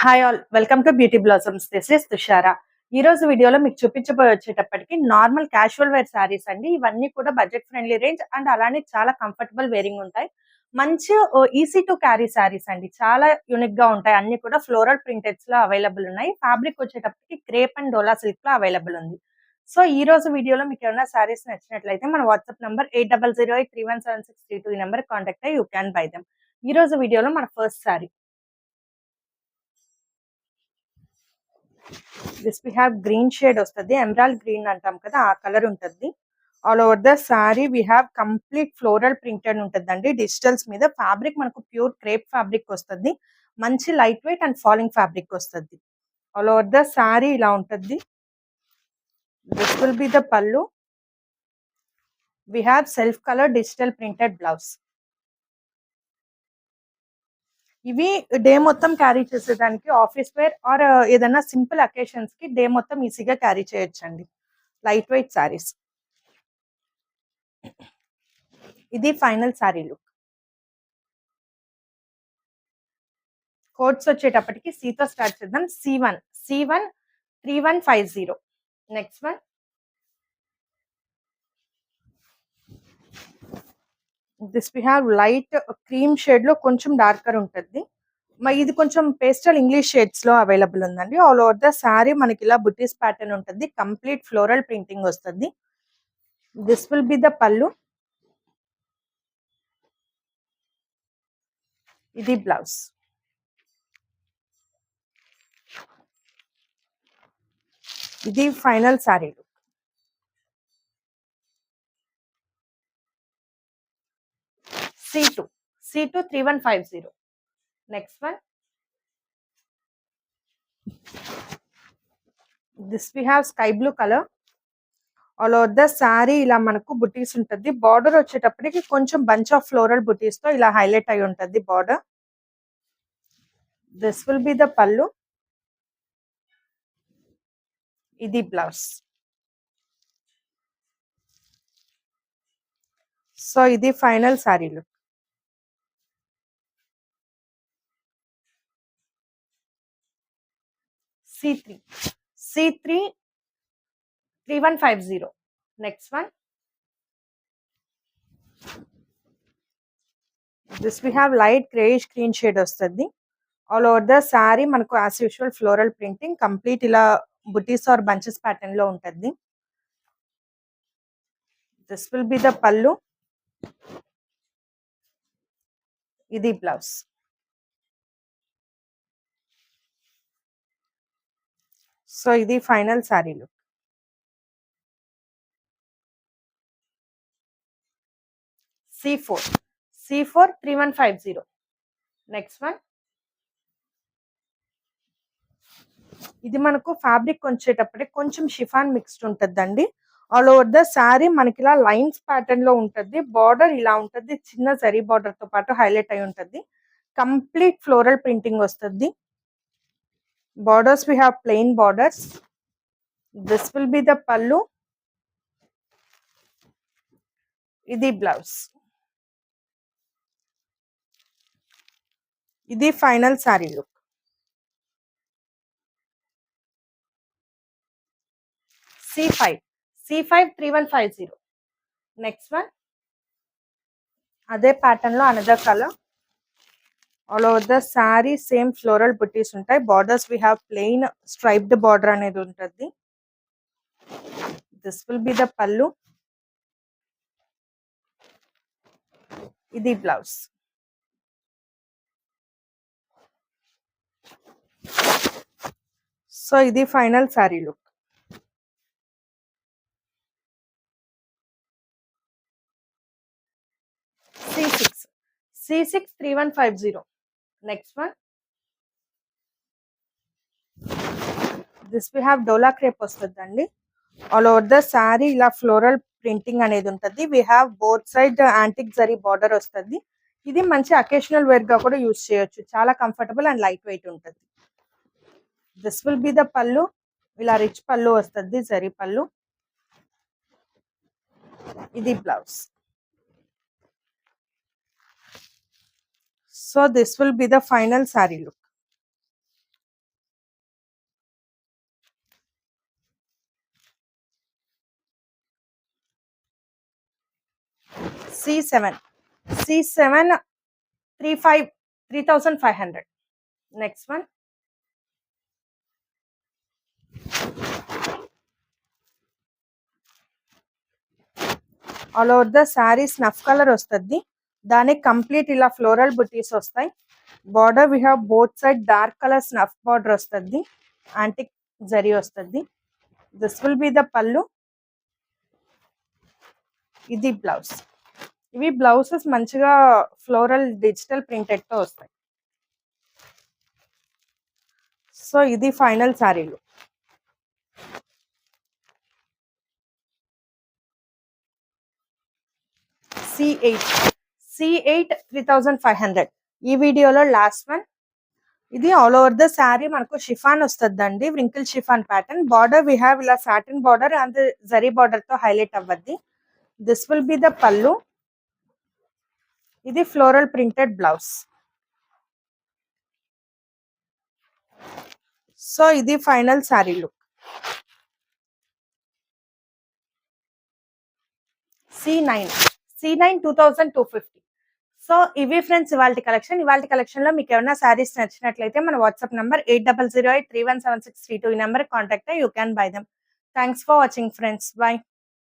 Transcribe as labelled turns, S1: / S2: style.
S1: Hi all welcome to beauty blossoms. This is Tushara. ఈ రోజు వీడియోలో మీకు చూపించబోయి వచ్చేటప్పటికి నార్మల్ క్యాజువల్ వేర్ శారీస్ అండి. ఇవన్నీ కూడా బడ్జెట్ ఫ్రెండ్లీ రేంజ్ అండ్ అలానే చాలా కంఫర్టబుల్ వేరింగ్ ఉంటాయి. మంచి ఈజీ టు క్యారీ శారీస్ అండి. చాలా యూనిక్ గా ఉంటాయి. అన్ని కూడా ఫ్లోరల్ ప్రింటెడ్స్ లో అవైలబుల్ ఉన్నాయి. ఫ్యాబ్రిక్ వచ్చేటప్పటికి క్రేప్ అండ్ డోలా సిల్క్ లో అవైలబుల్ ఉంది. సో ఈ రోజు వీడియోలో మీకు ఏమైనా శారీస్ నచ్చినట్లయితే మన వాట్సాప్ నంబర్ 8008317632 ఈ నెంబర్ కాంటాక్ట్ అయ్యి యూ క్యాన్ బై దెమ్. ఈ రోజు వీడియోలో మన first sari. This we have green shade వస్తుంది. ఎమరాల్డ్ గ్రీన్ అంటాం కదా, ఆ కలర్ ఉంటుంది. All over the sari we have complete floral printed ఉంటుందండి. డిజిటల్స్ మీద ఫ్యాబ్రిక్ మనకు ప్యూర్ క్రేప్ ఫ్యాబ్రిక్ వస్తుంది. మంచి light weight and falling fabric వస్తుంది. ఆల్ ఓవర్ ద సారీ ఇలా ఉంటుంది. This will be the pallu. We have self colour digital printed blouse. ఇవి day మొత్తం క్యారీ చేసేదానికి ఆఫీస్ వేర్ ఆర్ ఏదైనా సింపుల్ అకేషన్స్ కి డే మొత్తం ఈజీగా క్యారీ చేయొచ్చండి. Light weight saris. ఇది ఫైనల్ సారీ లుక్. కోడ్స్ వచ్చేటప్పటికి సితో స్టార్ట్ చేద్దాం. C1 3150. Next one this we have light cream shade లో కొంచెం డార్కర్ ఉంటుంది. ఇది కొంచెం పేస్టల్ ఇంగ్లీష్ షేడ్స్ లో అవైలబుల్ ఉందండి. ఆల్ ఓవర్ ద సారీ మనకి ఇలా బుటీస్ ప్యాటర్న్ ఉంటుంది. కంప్లీట్ ఫ్లోరల్ ప్రింటింగ్ వస్తుంది. This will be the pallu. ఇది బ్లౌజ్. ఇది final sari look. C2 3150. Next one this we have sky blue colour. All over the sari ఇలా మనకు బుటీస్ ఉంటుంది. బార్డర్ వచ్చేటప్పటికి కొంచెం బంచ్ ఆఫ్ ఫ్లోరల్ బుటీస్ తో ఇలా హైలైట్ అయి ఉంటుంది border. This will be the pallu. ఇది బ్లౌజ్. సో ఇది final sari look. C3 3150. Next one this we have light greyish green shade వస్తుంది. ఆల్ ఓవర్ ద సారీ మనకు as usual floral printing complete ఇలా బుటీస్ ఆర్ బంచెస్ ప్యాటర్న్ లో ఉంటుంది. This will be the pallu. ఇది blouse. So ఇది final sari look. C4 3150. Next one ఇది మనకు ఫ్యాబ్రిక్ వచ్చేటప్పటికి కొంచెం షిఫాన్ మిక్స్డ్ ఉంటుందండి. ఆల్ ఓవర్ ద సారీ మనకి ఇలా లైన్స్ ప్యాటర్న్ లో ఉంటుంది. బార్డర్ ఇలా ఉంటుంది. చిన్న జరీ బార్డర్ తో పాటు హైలైట్ అయి ఉంటుంది. కంప్లీట్ ఫ్లోరల్ ప్రింటింగ్ వస్తుంది. Borders we have plain borders. This will be the pallu. ఇది బ్లౌజ్. ఇది final sari look. C5 3150. Next one అదే ప్యాటర్న్ లో another colour. All over the sari same floral బుటీస్ ఉంటాయి. Borders we have plain striped border అనేది ఉంటుంది. This will be the pallu. ఇది blouse. So ఇది final sari look. C6 3150. Next one this we have డోలా crepe వస్తుందండి. ఆల్ ఓవర్ ద సారీ ఇలా floral printing అనేది ఉంటుంది. We have both side antique zari border వస్తుంది. ఇది మంచి అకేషనల్ వేర్ గా కూడా యూజ్ చేయొచ్చు. చాలా కంఫర్టబుల్ అండ్ లైట్ వెయిట్ ఉంటుంది. This will be the pallu. ఇలా రిచ్ పల్లు వస్తుంది, జరీ పల్లు. ఇది blouse. So this will be the final sari look. C7. C7 3,500. Next one. All over the sari snuff colour వస్తుంది. దానికి కంప్లీట్ ఇలా ఫ్లోరల్ బుటీస్ వస్తాయి. Border we have both side dark colour snuff border వస్తుంది. Antique zari వస్తుంది. This will be the pallu. ఇది blouse. ఇవి blouses మంచిగా ఫ్లోరల్ డిజిటల్ ప్రింటెడ్ తో వస్తాయి. సో ఇది ఫైనల్ శారీలు. C8 3,500. ఈ వీడియోలో లాస్ట్ వన్. ఇది ఆల్ ఓవర్ ద శారీ మనకు షిఫాన్ వస్తుందండి. Wrinkle chiffon pattern. Border we have ఇలా satin border and zari border తో హైలైట్ అవ్వద్ది. This will be the pallu. ఇది ఫ్లోరల్ ప్రింటెడ్ బ్లౌజ్. సో ఇది final sari look. C9 2,250. So ఇవి ఫ్రెండ్స్ ఇవాళ కలెక్షన్ లో మీకు ఏమైనా శారీస్ నచ్చినట్లయితే మన వాట్సాప్ నంబర్ 8008317632 ఈ number contact you can buy them. Thanks for watching friends. By.